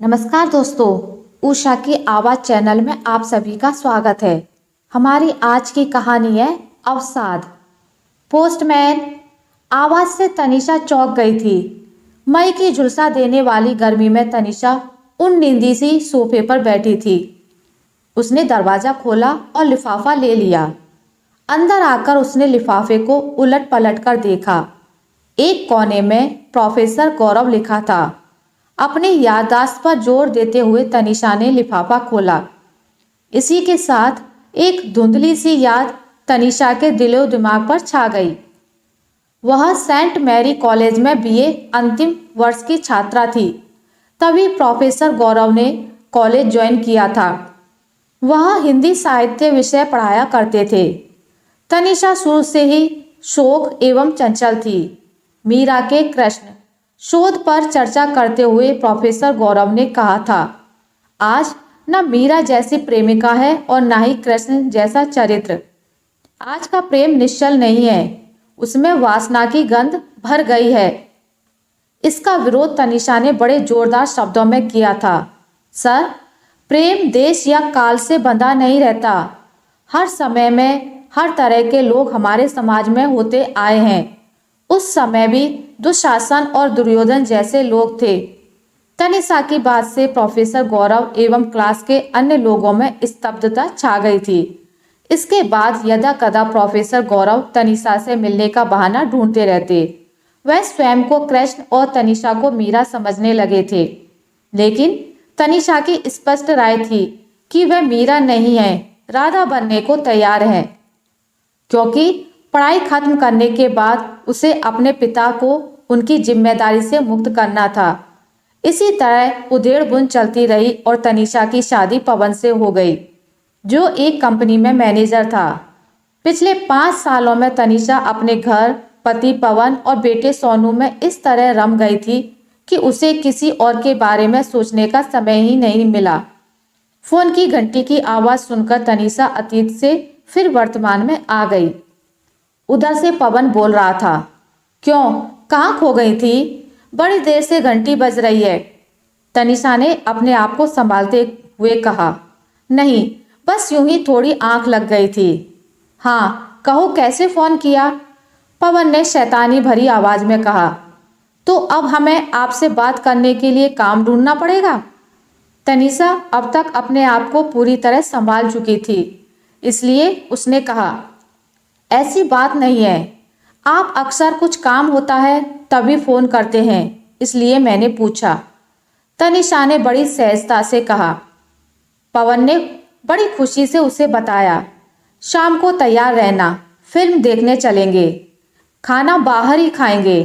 नमस्कार दोस्तों, उषा की आवाज़ चैनल में आप सभी का स्वागत है। हमारी आज की कहानी है अवसाद। पोस्टमैन। आवाज़ से तनीषा चौंक गई थी। मई की झुलसा देने वाली गर्मी में तनीषा उन नींदी सी सोफे पर बैठी थी। उसने दरवाज़ा खोला और लिफाफा ले लिया। अंदर आकर उसने लिफाफे को उलट पलट कर देखा। एक कोने में प्रोफेसर गौरव लिखा था। अपनी याददाश्त पर जोर देते हुए तनीषा ने लिफाफा खोला। इसी के साथ एक धुंधली सी याद तनीषा के दिलो दिमाग पर छा गई। वह सेंट मैरी कॉलेज में बीए अंतिम वर्ष की छात्रा थी। तभी प्रोफेसर गौरव ने कॉलेज ज्वाइन किया था। वह हिंदी साहित्य विषय पढ़ाया करते थे। तनीषा शुरू से ही शोक एवं चंचल थी। मीरा के कृष्ण शोध पर चर्चा करते हुए प्रोफेसर गौरव ने कहा था, आज न मीरा जैसी प्रेमिका है और न ही कृष्ण जैसा चरित्र। आज का प्रेम निश्चल नहीं है, उसमें वासना की गंध भर गई है। इसका विरोध तनीषा ने बड़े जोरदार शब्दों में किया था। सर, प्रेम देश या काल से बंधा नहीं रहता। हर समय में हर तरह के लोग हमारे समाज में होते आए हैं। उस समय भी दुशासन और दुर्योधन जैसे लोग थे। तनीषा की बात से प्रोफेसर गौरव एवं क्लास के अन्य लोगों में स्तब्धता छा गई थी। इसके बाद यदा कदा प्रोफेसर गौरव तनीषा से मिलने का बहाना ढूंढते रहते। वह स्वयं को कृष्ण और तनीषा को मीरा समझने लगे थे। लेकिन तनीषा की स्पष्ट राय थी कि वह मीरा नहीं है, राधा बनने को तैयार है, क्योंकि पढ़ाई खत्म करने के बाद उसे अपने पिता को उनकी जिम्मेदारी से मुक्त करना था। इसी तरह उधेड़ बुन चलती रही और तनीषा की शादी पवन से हो गई, जो एक कंपनी में मैनेजर था। पिछले 5 सालों में तनीषा अपने घर, पति पवन और बेटे सोनू में इस तरह रम गई थी कि उसे किसी और के बारे में सोचने का समय ही नहीं मिला। फोन की घंटी की आवाज़ सुनकर तनीषा अतीत से फिर वर्तमान में आ गई। उधर से पवन बोल रहा था, क्यों, कहाँ खो गई थी? बड़ी देर से घंटी बज रही है। तनीषा ने अपने आप को संभालते हुए कहा, नहीं, बस यूं ही थोड़ी आंख लग गई थी। हाँ, कहो कैसे फोन किया? पवन ने शैतानी भरी आवाज में कहा। तो अब हमें आपसे बात करने के लिए काम ढूंढना पड़ेगा। तनीषा अब तक अपने आप को पूरी तरह संभाल चुकी थी, इसलिए उसने कहा, ऐसी बात नहीं है। आप अक्सर कुछ काम होता है तभी फोन करते हैं, इसलिए मैंने पूछा। तनीषा ने बड़ी सहजता से कहा। पवन ने बड़ी खुशी से उसे बताया, शाम को तैयार रहना, फिल्म देखने चलेंगे, खाना बाहर ही खाएंगे।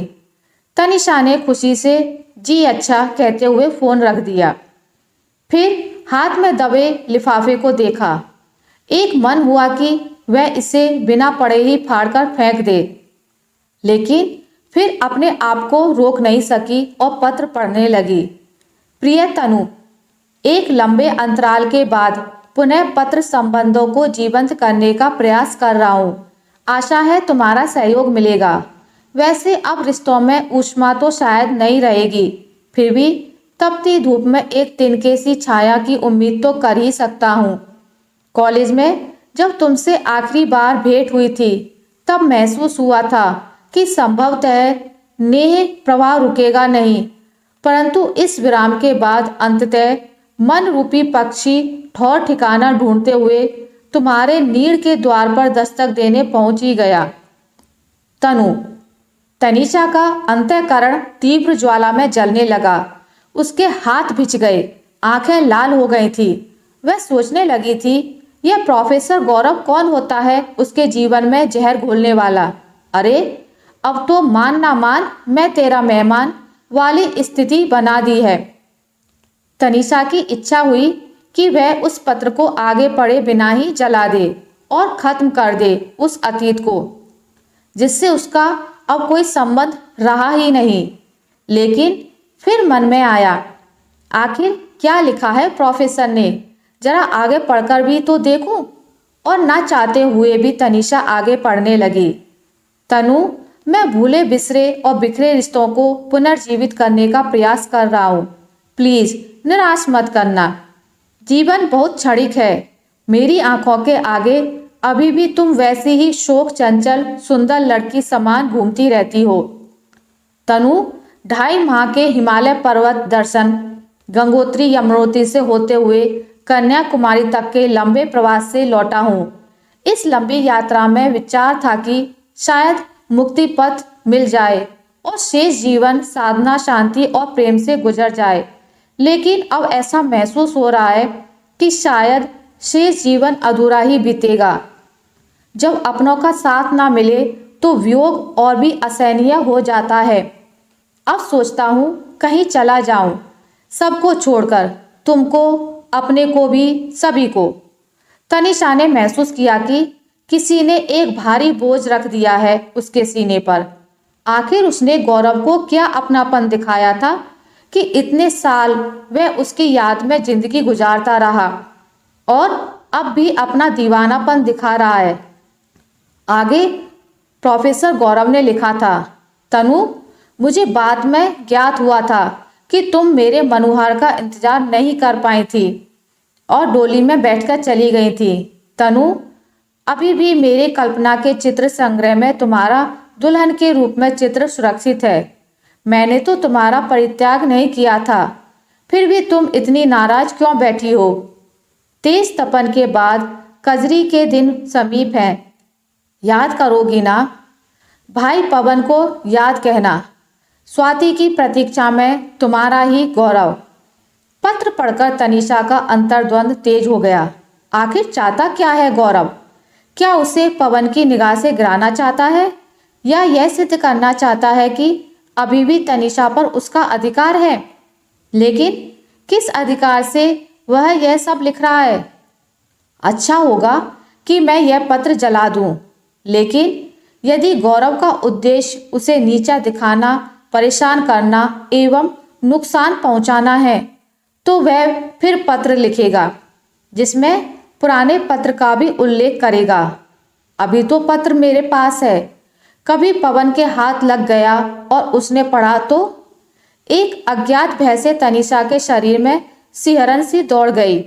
तनीषा ने खुशी से जी अच्छा कहते हुए फोन रख दिया। फिर हाथ में दबे लिफाफे को देखा। एक मन हुआ कि वह इसे बिना पढ़े ही फाड़कर फेंक दे, लेकिन फिर अपने आप को रोक नहीं सकी और पत्र पढ़ने लगी। प्रिय तनु, एक लंबे अंतराल के बाद पुनः पत्र संबंधों को जीवंत करने का प्रयास कर रहा हूँ। आशा है तुम्हारा सहयोग मिलेगा। वैसे अब रिश्तों में ऊष्मा तो शायद नहीं रहेगी, फिर भी तपती धूप में एक तिनके सी छाया की उम्मीद तो कर ही सकता हूँ। कॉलेज में जब तुमसे आखिरी बार भेंट हुई थी तब महसूस हुआ था कि संभवतः नेह प्रवाह रुकेगा नहीं, परंतु इस विराम के बाद अंततः मन रूपी पक्षी ठौर ठिकाना ढूंढते हुए तुम्हारे नीड़ के द्वार पर दस्तक देने पहुंच ही गया। तनु। तनीषा का अंतःकरण तीव्र ज्वाला में जलने लगा। उसके हाथ भिज गए, आंखें लाल हो गई थी। वह सोचने लगी थी, यह प्रोफेसर गौरव कौन होता है उसके जीवन में जहर घोलने वाला? अरे, अब तो मान ना मान मैं तेरा मेहमान वाली स्थिति बना दी है। तनीषा की इच्छा हुई कि वह उस पत्र को आगे पढ़े बिना ही जला दे और खत्म कर दे उस अतीत को, जिससे उसका अब कोई संबंध रहा ही नहीं। लेकिन फिर मन में आया, आखिर क्या लिखा है प्रोफेसर ने, जरा आगे पढ़कर भी तो देखूं। और ना चाहते हुए भी तनीषा आगे पढ़ने लगी। तनु, मैं भूले बिसरे और बिखरे रिश्तों को पुनर्जीवित करने का प्रयास कर रहा हूँ। प्लीज निराश मत करना। जीवन बहुत क्षणिक है। मेरी आंखों के आगे अभी भी तुम वैसी ही शोक चंचल सुंदर लड़की समान घूमती रहती हो। तनु 2.5 माह के हिमालय पर्वत दर्शन, गंगोत्री यमुनोत्री से होते हुए कन्याकुमारी तक के लंबे प्रवास से लौटा हूँ। इस लंबी यात्रा में विचार था कि शायद मुक्ति पथ मिल जाए और शेष जीवन साधना, शांति और प्रेम से गुजर जाए। लेकिन अब ऐसा महसूस हो रहा है कि शायद शेष जीवन अधूरा ही बीतेगा। जब अपनों का साथ ना मिले तो वियोग और भी असहनीय हो जाता है। अब सोचता हूँ कहीं चला जाऊं, सबको छोड़कर, तुमको, अपने को भी, सभी को। तनिषा ने महसूस किया कि किसी ने एक भारी बोझ रख दिया है उसके सीने पर। आखिर उसने गौरव को क्या अपनापन दिखाया था कि इतने साल वह उसकी याद में जिंदगी गुजारता रहा और अब भी अपना दीवानापन दिखा रहा है। आगे प्रोफेसर गौरव ने लिखा था, तनु, मुझे बाद में ज्ञात हुआ था कि तुम मेरे मनोहर का इंतजार नहीं कर पाई थी और डोली में बैठकर चली गई थी। तनु, अभी भी मेरे कल्पना के चित्र संग्रह में तुम्हारा दुल्हन के रूप में चित्र सुरक्षित है। मैंने तो तुम्हारा परित्याग नहीं किया था, फिर भी तुम इतनी नाराज क्यों बैठी हो? तेज तपन के बाद कजरी के दिन समीप हैं, याद करोगी ना? भाई पवन को याद कहना। स्वाति की प्रतीक्षा में तुम्हारा ही गौरव। पत्र पढ़कर तनिषा का अंतर्द्वंद तेज हो गया। आखिर चाहता क्या है गौरव? क्या उसे पवन की निगाह से गिराना चाहता है या यह सिद्ध करना चाहता है कि अभी भी तनिषा पर उसका अधिकार है? लेकिन किस अधिकार से वह यह सब लिख रहा है? अच्छा होगा कि मैं यह पत्र जला दूं, लेकिन यदि गौरव का उद्देश्य उसे नीचा दिखाना, परेशान करना एवं नुकसान पहुंचाना है तो वह फिर पत्र लिखेगा जिसमें पुराने पत्र का भी उल्लेख करेगा। अभी तो पत्र मेरे पास है। कभी पवन के हाथ लग गया और उसने पढ़ा तो एक अज्ञात भय से तनिषा के शरीर में सिहरन सी दौड़ गई।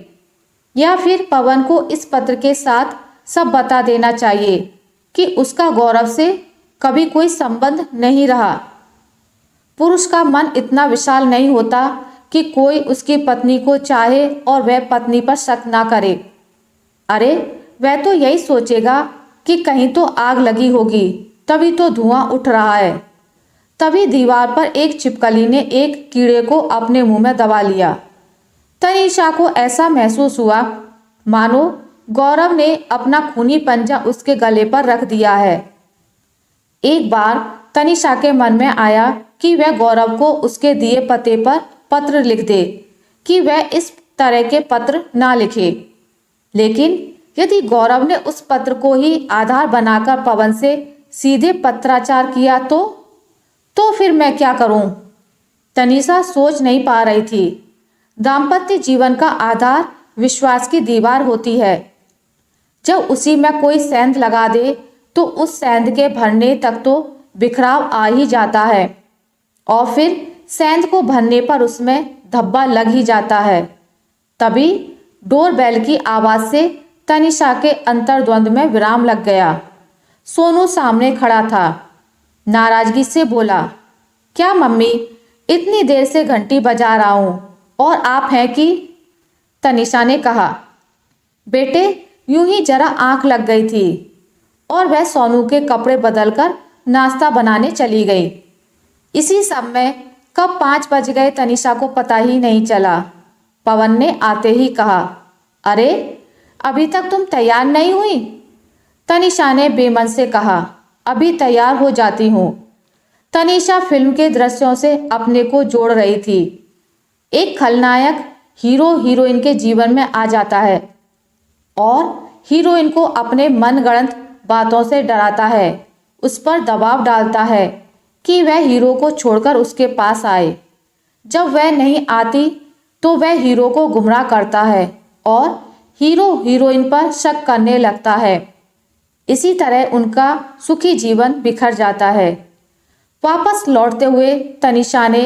या फिर पवन को इस पत्र के साथ सब बता देना चाहिए कि उसका गौरव से कभी कोई संबंध नहीं रहा। पुरुष का मन इतना विशाल नहीं होता कि कोई उसकी पत्नी को चाहे और वह पत्नी पर शक ना करे। अरे वह तो यही सोचेगा कि कहीं तो आग लगी होगी, तभी तो धुआं उठ रहा है। तभी दीवार पर एक छिपकली ने एक कीड़े को अपने मुंह में दबा लिया। तनिषा को ऐसा महसूस हुआ मानो गौरव ने अपना खूनी पंजा उसके गले पर रख दिया है। एक बार तनिषा के मन में आया कि वह गौरव को उसके दिए पते पर पत्र लिख दे कि वह इस तरह के पत्र ना लिखे। लेकिन यदि गौरव ने उस पत्र को ही आधार बनाकर पवन से सीधे पत्राचार किया तो फिर मैं क्या करूं? तनिषा सोच नहीं पा रही थी। दाम्पत्य जीवन का आधार विश्वास की दीवार होती है। जब उसी में कोई सेंध लगा दे तो उस सेंध के भरने तक तो बिखराव आ ही जाता है और फिर सेंध को भरने पर उसमें धब्बा लग ही जाता है। तभी डोरबेल की आवाज से तनिषा के अंतर्द्वंद में विराम लग गया। सोनू सामने खड़ा था। नाराजगी से बोला, क्या मम्मी, इतनी देर से घंटी बजा रहा हूं और आप हैं कि? तनिषा ने कहा, बेटे यूं ही जरा आंख लग गई थी। और वह सोनू के कपड़े बदलकर नाश्ता बनाने चली गई। इसी समय कब 5 बज गए तनिषा को पता ही नहीं चला। पवन ने आते ही कहा, अरे अभी तक तुम तैयार नहीं हुई? तनिषा ने बेमन से कहा, अभी तैयार हो जाती हूँ। तनिषा फिल्म के दृश्यों से अपने को जोड़ रही थी। एक खलनायक हीरो हीरोइन के जीवन में आ जाता है और हीरोइन को अपने मनगढ़ंत बातों से डराता है, उस पर दबाव डालता है कि वह हीरो को छोड़कर उसके पास आए। जब वह नहीं आती तो वह हीरो को गुमराह करता है और हीरो हीरोइन पर शक करने लगता है। इसी तरह उनका सुखी जीवन बिखर जाता है। वापस लौटते हुए तनिषा ने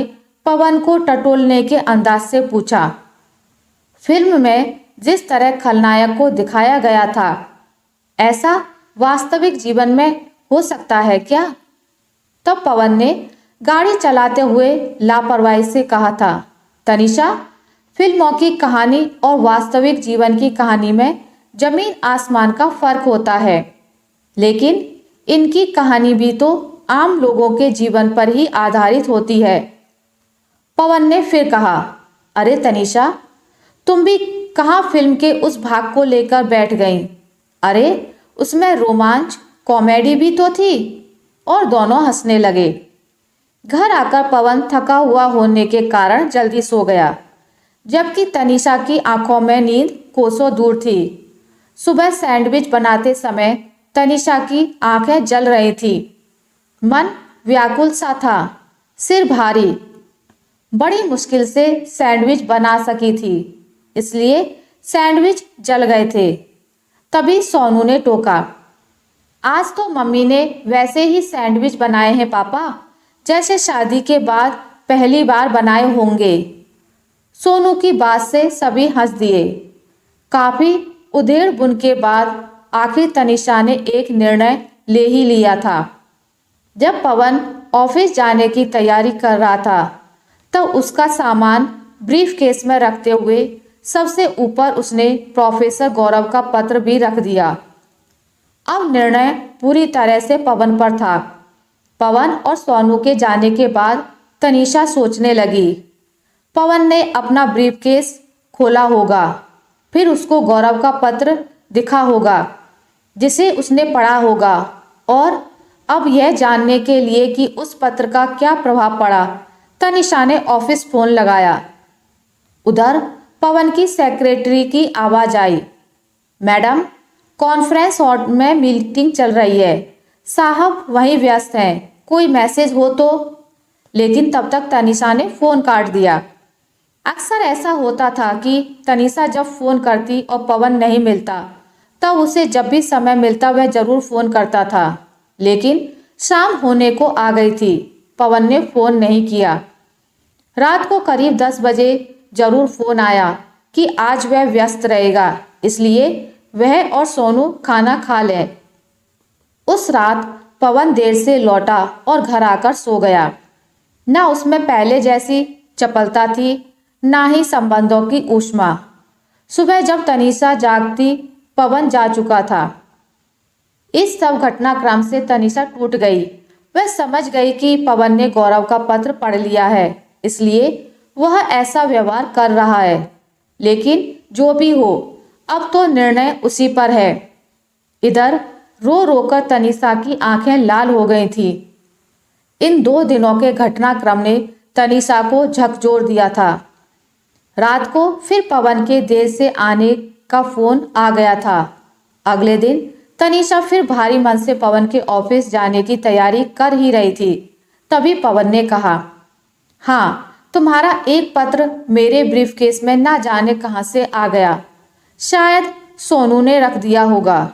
पवन को टटोलने के अंदाज से पूछा, फिल्म में जिस तरह खलनायक को दिखाया गया था, ऐसा वास्तविक जीवन में हो सकता है क्या? तब पवन ने गाड़ी चलाते हुए लापरवाही से कहा था, तनिषा, फिल्मों की कहानी और वास्तविक जीवन की कहानी में जमीन आसमान का फर्क होता है, लेकिन इनकी कहानी भी तो आम लोगों के जीवन पर ही आधारित होती है। पवन ने फिर कहा, अरे तनिषा, तुम भी कहाँ फिल्म के उस भाग को लेकर बैठ गई? अरे उसमें रोमांच, कॉमेडी भी तो थी। और दोनों हंसने लगे। घर आकर पवन थका हुआ होने के कारण जल्दी सो गया, जबकि तनिषा की आंखों में नींद कोसों दूर थी। सुबह सैंडविच बनाते समय तनिषा की आंखें जल रही थी, मन व्याकुल सा था, सिर भारी। बड़ी मुश्किल से सैंडविच बना सकी थी, इसलिए सैंडविच जल गए थे। तभी सोनू ने टोका, आज तो मम्मी ने वैसे ही सैंडविच बनाए हैं पापा, जैसे शादी के बाद पहली बार बनाए होंगे। सोनू की बात से सभी हंस दिए। काफी उधेड़ बुन के बाद आखिर तनिषा ने एक निर्णय ले ही लिया था। जब पवन ऑफिस जाने की तैयारी कर रहा था, तब उसका सामान ब्रीफ केस में रखते हुए सबसे ऊपर उसने प्रोफेसर गौरव का पत्र भी रख दिया। अब निर्णय पूरी तरह से पवन पर था। पवन और सोनू के जाने के बाद तनिषा सोचने लगी, पवन ने अपना ब्रीफकेस खोला होगा, फिर उसको गौरव का पत्र दिखा होगा जिसे उसने पढ़ा होगा, और अब यह जानने के लिए कि उस पत्र का क्या प्रभाव पड़ा, तनिषा ने ऑफिस फोन लगाया। उधर पवन की सेक्रेटरी की आवाज आई, मैडम, कॉन्फ्रेंस हॉल में मीटिंग चल रही है, साहब वहीं व्यस्त हैं, कोई मैसेज हो तो। लेकिन तब तक तनिषा ने फोन काट दिया। अक्सर ऐसा होता था कि तनिषा जब फोन करती और पवन नहीं मिलता, तब उसे जब भी समय मिलता वह जरूर फोन करता था। लेकिन शाम होने को आ गई थी, पवन ने फोन नहीं किया। रात को करीब 10 बजे जरूर फोन आया कि आज वह व्यस्त रहेगा, इसलिए वह और सोनू खाना खा लें। उस रात पवन देर से लौटा और घर आकर सो गया। न उसमें पहले जैसी चपलता थी, ना ही संबंधों की ऊष्मा। सुबह जब तनिषा जागती, पवन जा चुका था। इस सब घटनाक्रम से तनिषा टूट गई। वह समझ गई कि पवन ने गौरव का पत्र पढ़ लिया है, इसलिए वह ऐसा व्यवहार कर रहा है। लेकिन जो भी हो, अब तो निर्णय उसी पर है। इधर रो रोकर तनिषा की आंखें लाल हो गई थी। इन 2 दिनों के घटनाक्रम ने तनिषा को झकझोर दिया था। रात को फिर पवन के देर से आने का फोन आ गया था। अगले दिन तनिषा फिर भारी मन से पवन के ऑफिस जाने की तैयारी कर ही रही थी। तभी पवन ने कहा, हाँ, तुम्हारा एक पत्र मेरे ब्रीफकेस में ना जाने कहां से आ गया। शायद सोनू ने रख दिया होगा।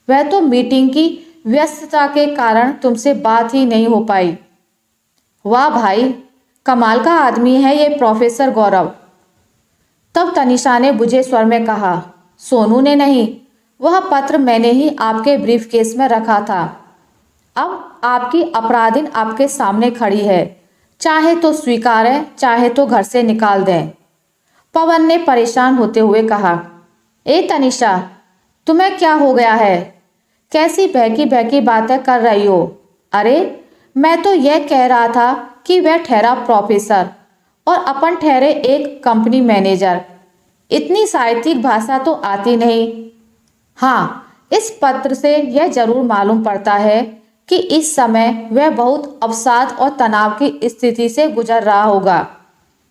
वह तो मीटिंग की व्यस्तता के कारण तुमसे बात ही नहीं हो पाई। वाह भाई, कमाल का आदमी है ये प्रोफेसर गौरव। तब तनिषा ने बुझे स्वर में कहा, सोनू ने नहीं, वह पत्र मैंने ही आपके ब्रीफकेस में रखा था। अब आपकी अपराधिन आपके सामने खड़ी है, चाहे तो स्वीकारें, चाहे तो घर से निकाल दें। पवन ने परेशान होते हुए कहा, ए तनिषा, तुम्हें क्या हो गया है? कैसी बहकी बहकी बातें कर रही हो? अरे मैं तो यह कह रहा था कि वह ठहरा प्रोफेसर और अपन ठहरे एक कंपनी मैनेजर। इतनी साहित्यिक भाषा तो आती नहीं। हाँ, इस पत्र से यह जरूर मालूम पड़ता है कि इस समय वह बहुत अवसाद और तनाव की स्थिति से गुजर रहा होगा।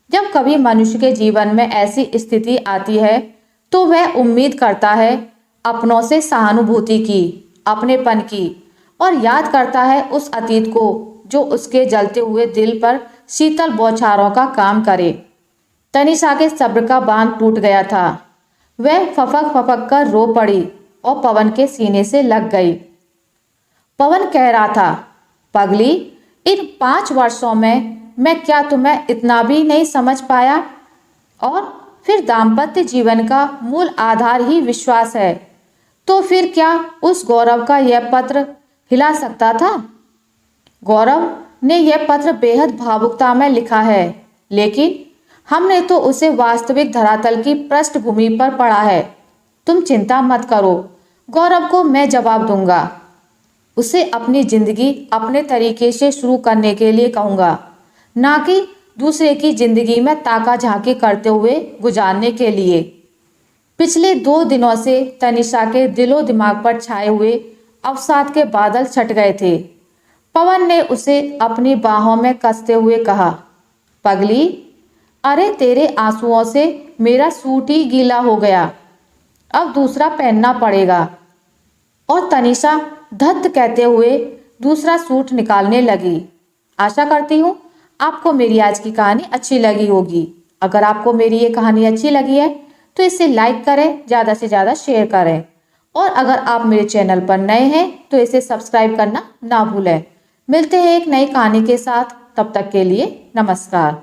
जब कभी मनुष्य के जीवन में ऐसी स्थिति आती है तो वह उम्मीद करता है अपनों से सहानुभूति की, अपनेपन की, और याद करता है उस अतीत को जो उसके जलते हुए दिल पर शीतल बौछारों का काम करे। तनिषा के सब्र का बांध टूट गया था। वह फपक फपक कर रो पड़ी और पवन के सीने से लग गई। पवन कह रहा था, पगली, इन 5 वर्षों में मैं क्या तुम्हें इतना भी नहीं समझ पाया? और फिर दाम्पत्य जीवन का मूल आधार ही विश्वास है, तो फिर क्या उस गौरव का यह पत्र हिला सकता था? गौरव ने यह पत्र बेहद भावुकता में लिखा है, लेकिन हमने तो उसे वास्तविक धरातल की पृष्ठभूमि पर पढ़ा है। तुम चिंता मत करो, गौरव को मैं जवाब दूंगा। उसे अपनी जिंदगी अपने तरीके से शुरू करने के लिए कहूँगा, ना कि दूसरे की जिंदगी में ताका झांकी करते हुए गुजारने के लिए। पिछले 2 दिनों से तनिषा के दिलो दिमाग पर छाए हुए अवसाद के बादल छट गए थे। पवन ने उसे अपनी बाहों में कसते हुए कहा, पगली, अरे तेरे आंसुओं से मेरा सूट ही गीला हो गया, अब दूसरा पहनना पड़ेगा। और तनिषा धत्त कहते हुए दूसरा सूट निकालने लगी। आशा करती हूँ आपको मेरी आज की कहानी अच्छी लगी होगी। अगर आपको मेरी ये कहानी अच्छी लगी है तो इसे लाइक करें, ज़्यादा से ज़्यादा शेयर करें, और अगर आप मेरे चैनल पर नए हैं तो इसे सब्सक्राइब करना ना भूलें। मिलते हैं एक नई कहानी के साथ, तब तक के लिए नमस्कार।